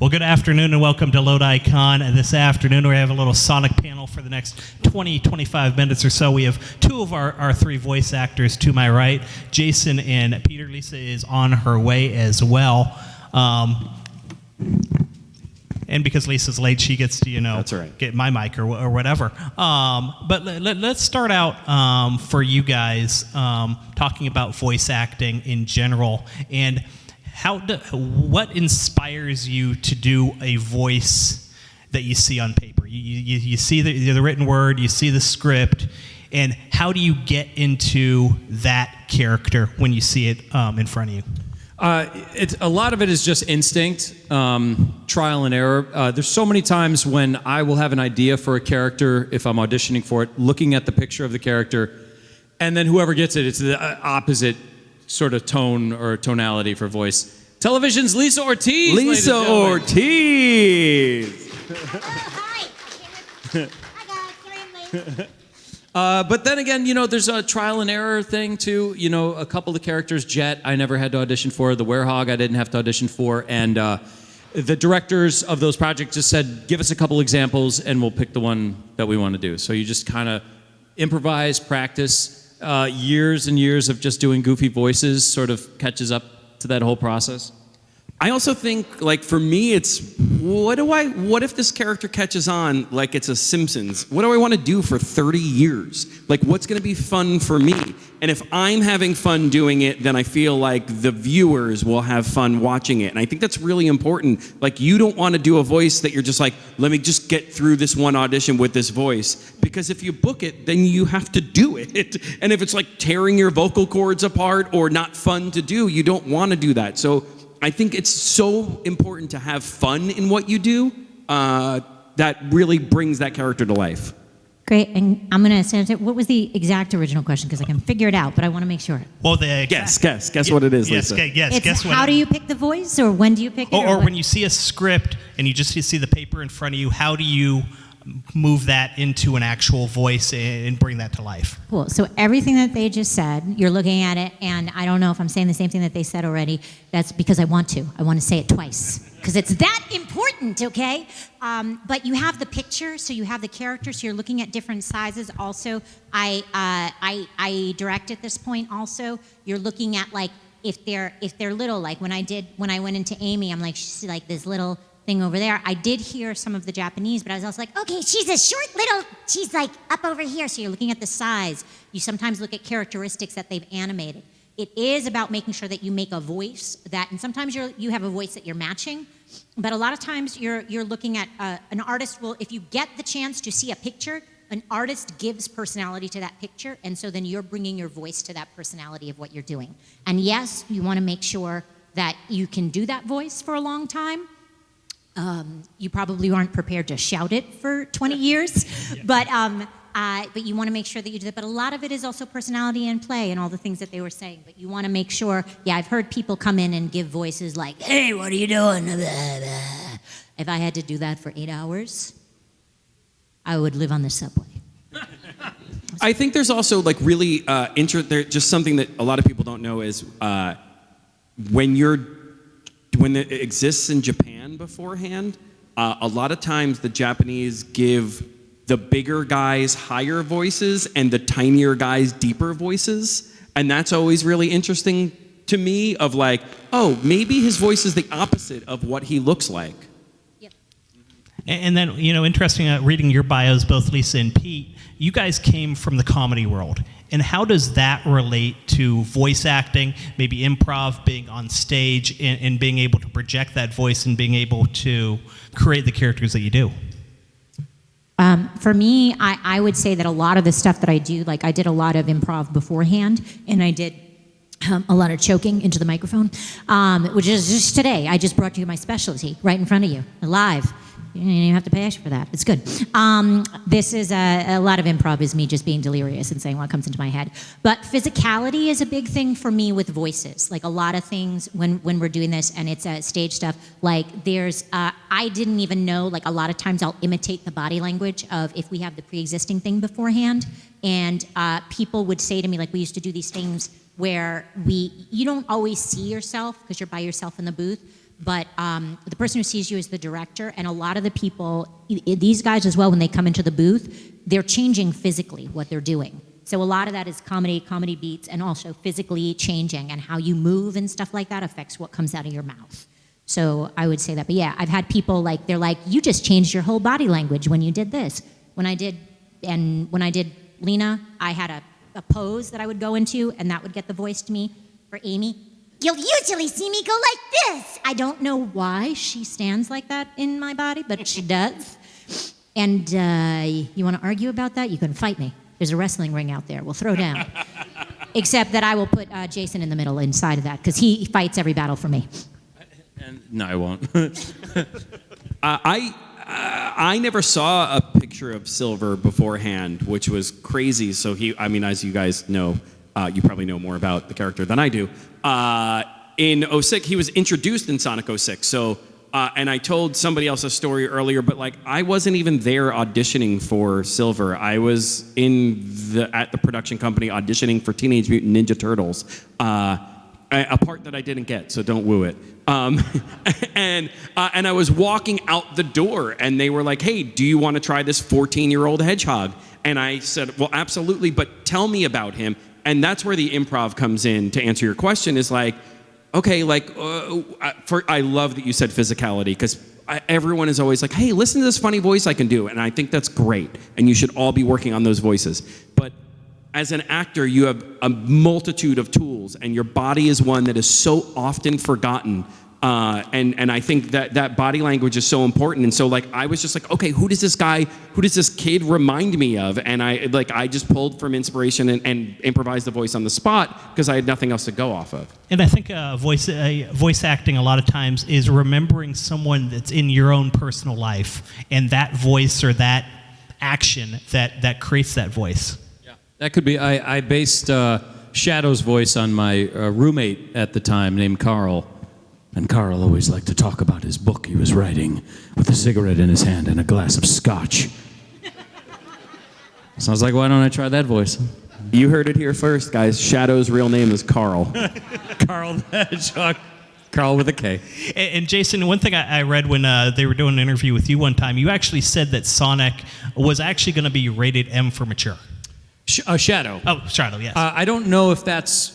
Well, good afternoon and welcome to Lodi Con. And this afternoon we have a little Sonic panel for the next 20-25 minutes or so. We have two of our three voice actors to my right, Jason and Peter. Lisa is on her way as well. And because Lisa's late, she gets to, That's right. get my mic or whatever. But let's start out for you guys talking about voice acting in general. And what inspires you to do a voice that you see on paper? You see the written word, you see the script, and how do you get into that character when you see it in front of you? A lot of it is just instinct, trial and error. There's so many times when I will have an idea for a character, if I'm auditioning for it, looking at the picture of the character, and then whoever gets it, it's the opposite sort of tone or tonality for voice. Television's Lisa Ortiz. Lisa Ortiz. Hi. Hi guys, sorry I'm late. But then again, there's a trial and error thing too. A couple of the characters, Jet, I never had to audition for. The Werehog, I didn't have to audition for. And the directors of those projects just said, give us a couple examples and we'll pick the one that we want to do. So you just kind of improvise, practice. Years and years of just doing goofy voices sort of catches up to that whole process. I also think, like, for me, it's what if this character catches on like it's a Simpsons? What do I want to do for 30 years? Like, what's going to be fun for me? And if I'm having fun doing it, then I feel like the viewers will have fun watching it. And I think that's really important. Like, you don't want to do a voice that you're just like, let me just get through this one audition with this voice. Because if you book it, then you have to do it. And if it's like tearing your vocal cords apart or not fun to do, you don't want to do that. So I think it's so important to have fun in what you do that really brings that character to life. Great, and I'm going to send it. What was the exact original question? Because I can figure it out, but I want to make sure. Well, Guess what it is, yes, Lisa. Yes, It's guess what? how do you pick the voice, or when do you pick it? Or when you see a script and you just see the paper in front of you, how do you move that into an actual voice and bring that to life? Cool. So everything that they just said, you're looking at it, and I don't know if I'm saying the same thing that they said already. That's because I want to. I want to say it twice because it's that important, okay? But you have the picture, so you have the character, so you're looking at different sizes. Also, I direct at this point. Also, you're looking at like if they're little. Like when I went into Amy, I'm like, she's like this little thing over there. I did hear some of the Japanese, but I was also like, okay, she's a short little, she's like up over here. So you're looking at the size. You sometimes look at characteristics that they've animated. It is about making sure that you make a voice that, and sometimes you have a voice that you're matching, but a lot of times you're looking at an artist will, if you get the chance to see a picture, an artist gives personality to that picture, and so then you're bringing your voice to that personality of what you're doing. And yes, you want to make sure that you can do that voice for a long time. You probably aren't prepared to shout it for 20 years, but you want to make sure that you do that. But a lot of it is also personality and play and all the things that they were saying. But you want to make sure, I've heard people come in and give voices like, hey, what are you doing? Blah, blah. If I had to do that for 8 hours, I would live on the subway. I think there's also like really just something that a lot of people don't know is when it exists in Japan beforehand, a lot of times the Japanese give the bigger guys higher voices and the tinier guys deeper voices. And that's always really interesting to me of like, oh, maybe his voice is the opposite of what he looks like. Yep. And then, interesting, reading your bios, both Lisa and Pete, you guys came from the comedy world. And how does that relate to voice acting, maybe improv, being on stage, and being able to project that voice and being able to create the characters that you do? For me, I would say that a lot of the stuff that I do, like I did a lot of improv beforehand, and I did a lot of choking into the microphone, which is just today. I just brought you my specialty right in front of you, live. You don't even have to pay extra for that. It's good. This is a lot of improv is me just being delirious and saying what comes into my head. But physicality is a big thing for me with voices. Like a lot of things when we're doing this and it's stage stuff, like there's, I didn't even know, like a lot of times I'll imitate the body language of if we have the pre-existing thing beforehand. And people would say to me, like we used to do these things where you don't always see yourself because you're by yourself in the booth, But the person who sees you is the director, and a lot of the people, these guys as well, when they come into the booth, they're changing physically what they're doing. So a lot of that is comedy beats, and also physically changing, and how you move and stuff like that affects what comes out of your mouth. So I would say that. But yeah, I've had people they're like, you just changed your whole body language when you did this. When I did Lena, I had a pose that I would go into, and that would get the voice to me. For Amy, you'll usually see me go like this. I don't know why she stands like that in my body, but she does. And you want to argue about that? You can fight me. There's a wrestling ring out there. We'll throw down. Except that I will put Jason in the middle inside of that, because he fights every battle for me. No, I won't. I never saw a picture of Silver beforehand, which was crazy. So as you guys know, you probably know more about the character than I do. In 06, he was introduced in Sonic 06. So, and I told somebody else a story earlier, but I wasn't even there auditioning for Silver. I was at the production company auditioning for Teenage Mutant Ninja Turtles. A part that I didn't get, so don't woo it. And I was walking out the door, and they were like, "Hey, do you want to try this 14-year-old hedgehog?" And I said, "Well, absolutely, but tell me about him." And that's where the improv comes in to answer your question. Is okay, I love that you said physicality, because everyone is always like, "Hey, listen to this funny voice I can do," and I think that's great, and you should all be working on those voices. But as an actor, you have a multitude of tools, and your body is one that is so often forgotten. And I think that body language is so important. And so I was just okay, who does this kid remind me of? And I just pulled from inspiration and improvised the voice on the spot, because I had nothing else to go off of. And I think voice acting a lot of times is remembering someone that's in your own personal life, and that voice or that action that creates that voice. That could be. I based Shadow's voice on my roommate at the time named Carl. And Carl always liked to talk about his book he was writing with a cigarette in his hand and a glass of scotch. So I was like, why don't I try that voice? You heard it here first, guys. Shadow's real name is Carl. Carl the Hedgehog. Carl with a K. And Jason, one thing I read when they were doing an interview with you one time, you actually said that Sonic was actually going to be rated M for mature. Shadow. Oh, Shadow, yes. I don't know if that's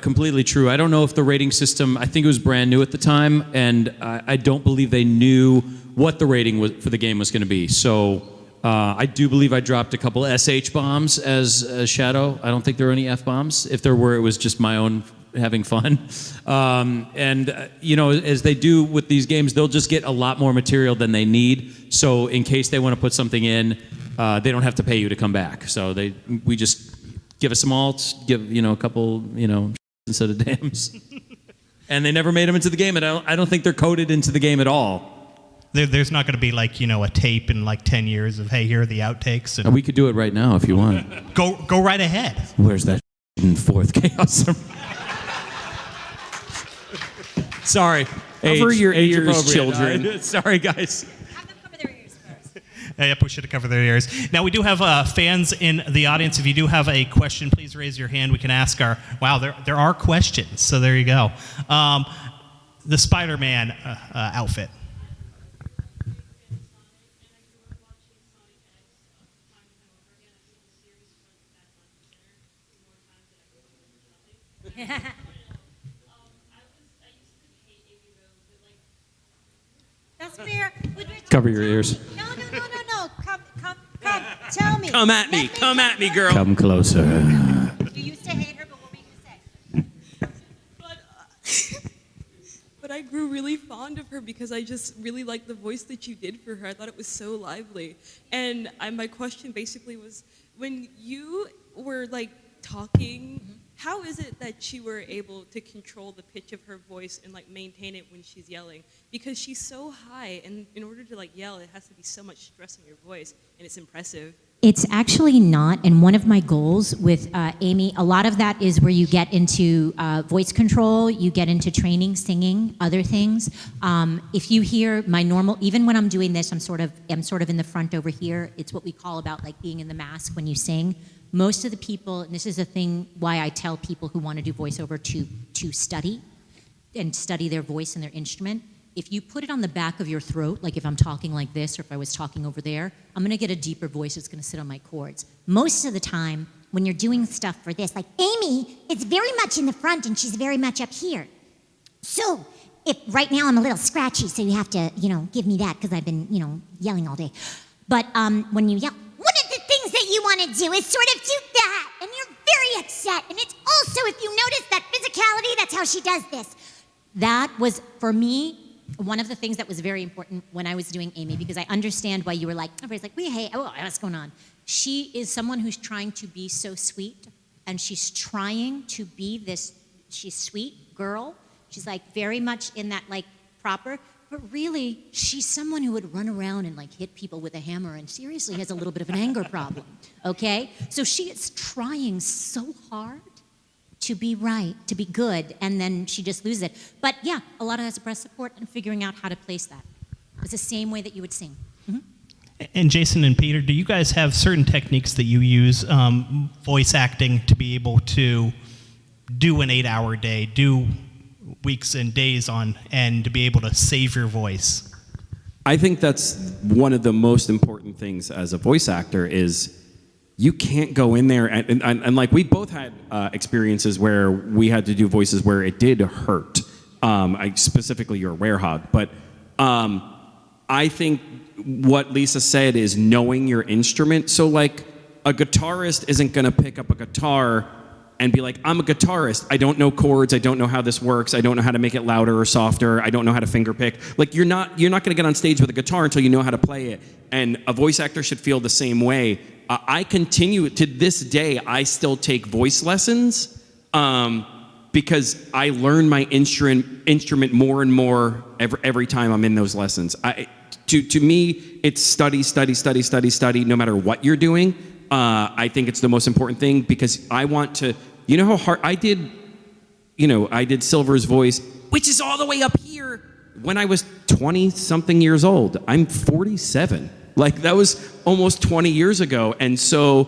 completely true. I don't know if the rating system, I think it was brand new at the time, and I don't believe they knew what the rating for the game was going to be. So I do believe I dropped a couple SH bombs as Shadow. I don't think there were any F bombs. If there were, it was just my own having fun. As they do with these games, they'll just get a lot more material than they need. So in case they want to put something in, they don't have to pay you to come back. So we just give us some alts, give a couple instead of dams, and they never made them into the game. And I don't think they're coded into the game at all. There's not going to be a tape in 10 years of, hey, here are the outtakes. And we could do it right now if you want. Go right ahead. Where's that in fourth chaos? Sorry. Cover your ears, appropriate. children. Sorry, guys. Have them cover their ears first. Yeah, push it to cover their ears. Now, we do have fans in the audience. If you do have a question, please raise your hand. We can ask there are questions, so there you go. The Spider-Man outfit. That's fair. Cover your ears. No. Come. Tell me. Come at me. Come at me, girl. Come closer. You used to hate her, but what were you say? But I grew really fond of her because I just really liked the voice that you did for her. I thought it was so lively. And my question basically was, when you were talking, how is it that you were able to control the pitch of her voice and maintain it when she's yelling? Because she's so high, and in order to yell, it has to be so much stress in your voice, and it's impressive. It's actually not, and one of my goals with Amy, a lot of that is where you get into voice control, you get into training, singing, other things. If you hear my normal, even when I'm doing this, I'm sort of in the front over here. It's what we call about being in the mask when you sing. Most of the people, and this is a thing why I tell people who want to do voiceover to study and study their voice and their instrument, if you put it on the back of your throat, like if I'm talking like this or if I was talking over there, I'm going to get a deeper voice that's going to sit on my chords. Most of the time, when you're doing stuff for this, like Amy is very much in the front and she's very much up here. So if right now I'm a little scratchy, so you have to, give me that because I've been, yelling all day. But when you yell, one of the things that you want to do is sort of do that, and you're very upset. And it's also, if you notice that physicality, that's how she does this. That was, for me, one of the things that was very important when I was doing Amy, because I understand why you were like, everybody's like, what's going on? She is someone who's trying to be so sweet, and she's trying to be this, she's sweet girl. She's like very much in that like proper, but really she's someone who would run around and like hit people with a hammer and seriously has a little bit of an anger problem, okay? So she is trying so hard to be right, to be good, and then she just loses it. But yeah, a lot of that's breast support and figuring out how to place that. It's the same way that you would sing. And Jason and Peter, do you guys have certain techniques that you use, voice acting, to be able to do an 8-hour day, do weeks and days on, and to be able to save your voice? I think that's one of the most important things as a voice actor is you can't go in there and like we both had experiences where we had to do voices where it did hurt. Specifically your werehog, but I think what Lisa said is knowing your instrument. So like a guitarist isn't going to pick up a guitar and be like, I'm a guitarist. I don't know chords. I don't know how this works. I don't know how to make it louder or softer. I don't know how to finger pick. Like you're not going to get on stage with a guitar until you know how to play it. And a voice actor should feel the same way. I continue to this day. I still take voice lessons because I learn my instrument more and more every time I'm in those lessons. To me, it's study, no matter what you're doing. I think it's the most important thing because I want to, how hard I did Silver's voice, which is all the way up here when I was 20 something years old. I'm 47. Like that was almost 20 years ago. And so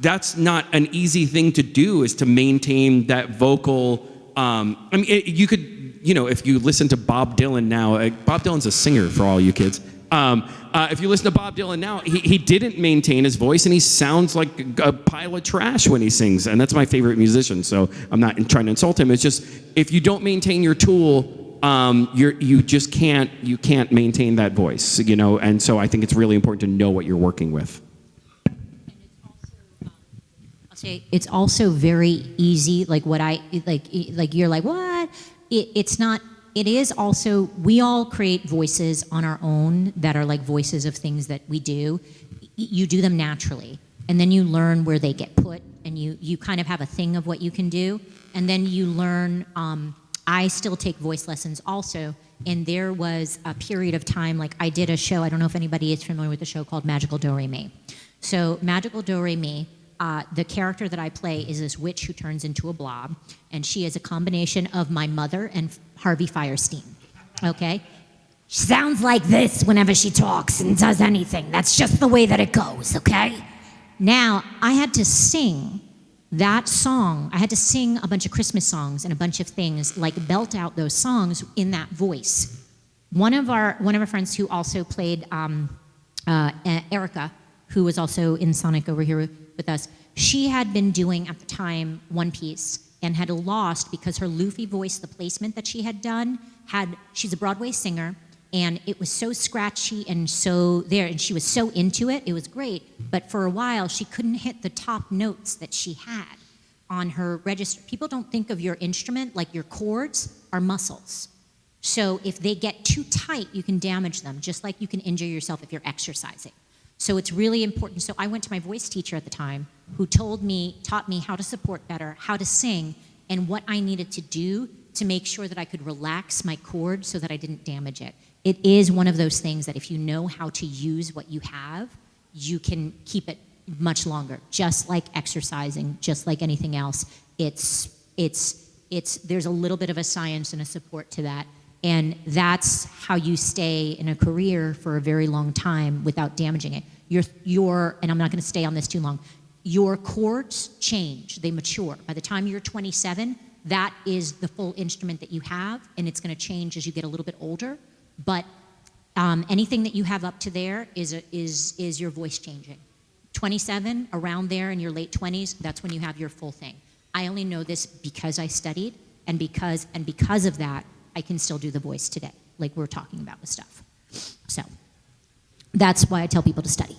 that's not an easy thing to do, is to maintain that vocal. You could, if you listen to Bob Dylan now, Bob Dylan's a singer for all you kids. If you listen to Bob Dylan now, he didn't maintain his voice, and he sounds like a pile of trash when he sings. And that's my favorite musician, so I'm not trying to insult him. It's just if you don't maintain your tool, you just can't maintain that voice, And so I think it's really important to know what you're working with. It's also very easy, like what you're like, what? It's not, it is also, we all create voices on our own that are like voices of things that we do. You do them naturally, and then you learn where they get put, and you kind of have a thing of what you can do, and then you learn, I still take voice lessons also, and there was a period of time, like I did a show, I don't know if anybody is familiar with the show called Magical Do-Re-Mi. So Magical Do-Re-Mi, the character that I play is this witch who turns into a blob, and she is a combination of my mother and Harvey Fierstein, okay? She sounds like this whenever she talks and does anything. That's just the way that it goes, okay? Now, I had to sing that song. I had to sing a bunch of Christmas songs and a bunch of things, like belt out those songs in that voice. One of our friends who also played Erica, who was also in Sonic over here with us, she had been doing at the time One Piece and had lost because her Luffy voice, the placement that she had done, she's a Broadway singer, and it was so scratchy and so there, and she was so into it, it was great, but for a while she couldn't hit the top notes that she had on her register. People don't think of your instrument like your chords are muscles. So if they get too tight, you can damage them, just like you can injure yourself if you're exercising. So it's really important. So I went to my voice teacher at the time, who taught me how to support better, how to sing, and what I needed to do to make sure that I could relax my cord so that I didn't damage it. It is one of those things that if you know how to use what you have, you can keep it much longer. Just like exercising, just like anything else, there's a little bit of a science and a support to that. And that's how you stay in a career for a very long time without damaging it. And I'm not going to stay on this too long, your chords change, they mature. By the time you're 27, that is the full instrument that you have, and it's going to change as you get a little bit older. But anything that you have up to there is your voice changing. 27, around there in your late 20s, that's when you have your full thing. I only know this because I studied, and because of that, I can still do the voice today, like we're talking about with stuff. So that's why I tell people to study.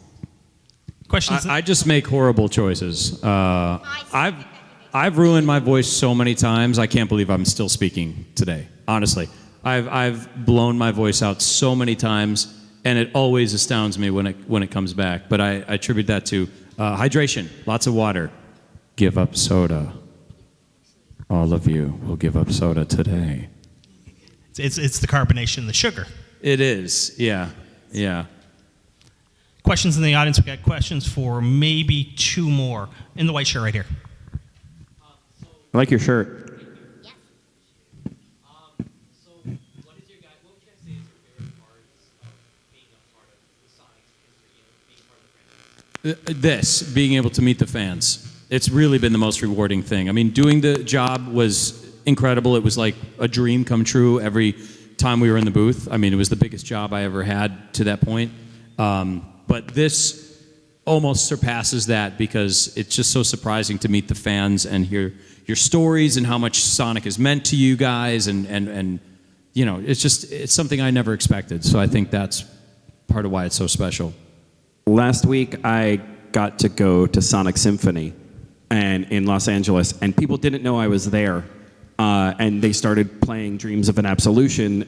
Questions? I just make horrible choices. I've ruined my voice so many times. I can't believe I'm still speaking today. Honestly, I've blown my voice out so many times, and it always astounds me when it comes back. But I attribute that to hydration, lots of water. Give up soda. All of you will give up soda today. It's the carbonation, the sugar. It is, yeah. Questions in the audience? We got questions for maybe 2 more. In the white shirt right here. I like your shirt. Yes. So, what would you guys say is your favorite parts of being a part of the Sonic's history, being part of the franchise? Being able to meet the fans. It's really been the most rewarding thing. I mean, doing the job was incredible. It was like a dream come true every time we were in the booth. I mean, it was the biggest job I ever had to that point. But this almost surpasses that because it's just so surprising to meet the fans and hear your stories and how much Sonic has meant to you guys. And you know, it's something I never expected. So I think that's part of why it's so special. Last week, I got to go to Sonic Symphony and in Los Angeles, and people didn't know I was there. And they started playing Dreams of an Absolution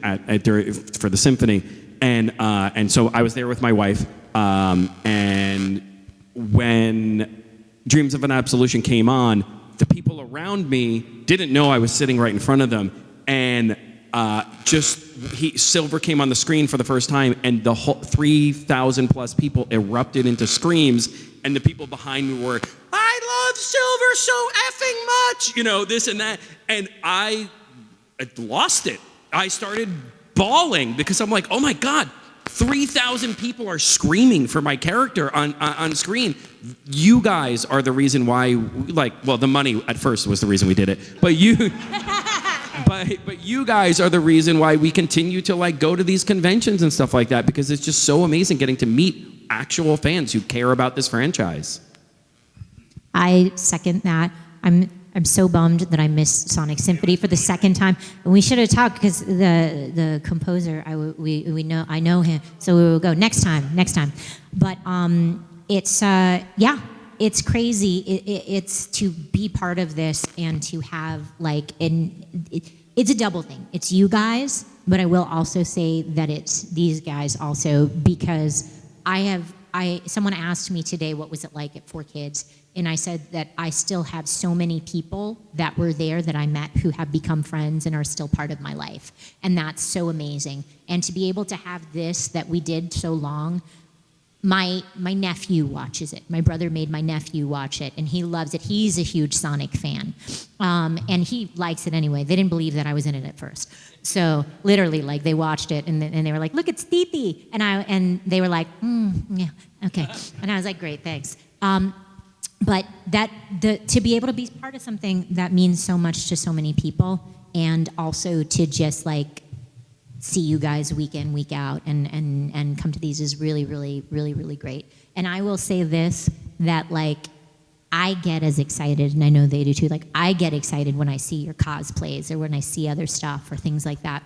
for the symphony. And so I was there with my wife. And when Dreams of an Absolution came on, the people around me didn't know I was sitting right in front of them. And Silver came on the screen for the first time, and the whole 3,000 plus people erupted into screams, and the people behind me were, "I love Silver so effing much," you know, this and that, and I lost it. I started bawling because I'm like, oh my God, 3,000 people are screaming for my character on screen. You guys are the reason why, the money at first was the reason we did it, but you. But you guys are the reason why we continue to go to these conventions and stuff like that, because it's just so amazing getting to meet actual fans who care about this franchise. I second that. I'm so bummed that I missed Sonic Symphony for the second time. And we should have talked because the composer I know him, so we will go next time. But it's crazy. It's to be part of this and to have it's a double thing. It's you guys, but I will also say that it's these guys also, because someone asked me today what was it like at 4 Kids, and I said that I still have so many people that were there that I met who have become friends and are still part of my life, and that's so amazing. And to be able to have this that we did so long. My nephew watches it. My brother made my nephew watch it, and he loves it. He's a huge Sonic fan, and he likes it anyway. They didn't believe that I was in it at first. So literally, they watched it, and they were like, "Look, it's Titi," and they were like, "Yeah, okay." And I was like, "Great, thanks." But to be able to be part of something that means so much to so many people, and also to just see you guys week in, week out, and come to these is really, really, really, really great. And I will say this, that I get as excited, and I know they do too, I get excited when I see your cosplays or when I see other stuff or things like that.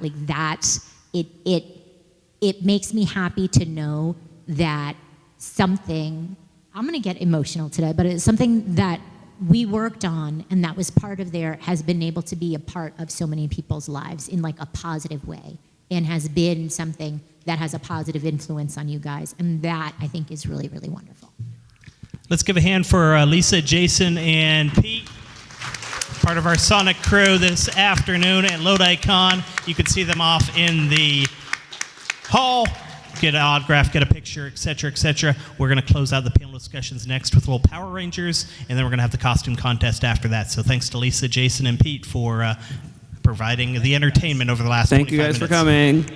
It makes me happy to know that something, I'm gonna get emotional today, but it's something that we worked on and that was part of there has been able to be a part of so many people's lives in a positive way, and has been something that has a positive influence on you guys. And that, I think, is really, really wonderful. Let's give a hand for Lisa, Jason, and Pete, part of our Sonic crew this afternoon at Lodi Con. You can see them off in the hall, get an autograph, get a picture, etc., etc. We're going to close out the panel discussions next with little Power Rangers, and then we're going to have the costume contest after that. So thanks to Lisa, Jason, and Pete for providing the entertainment over the last 25 minutes. Thank you guys for coming.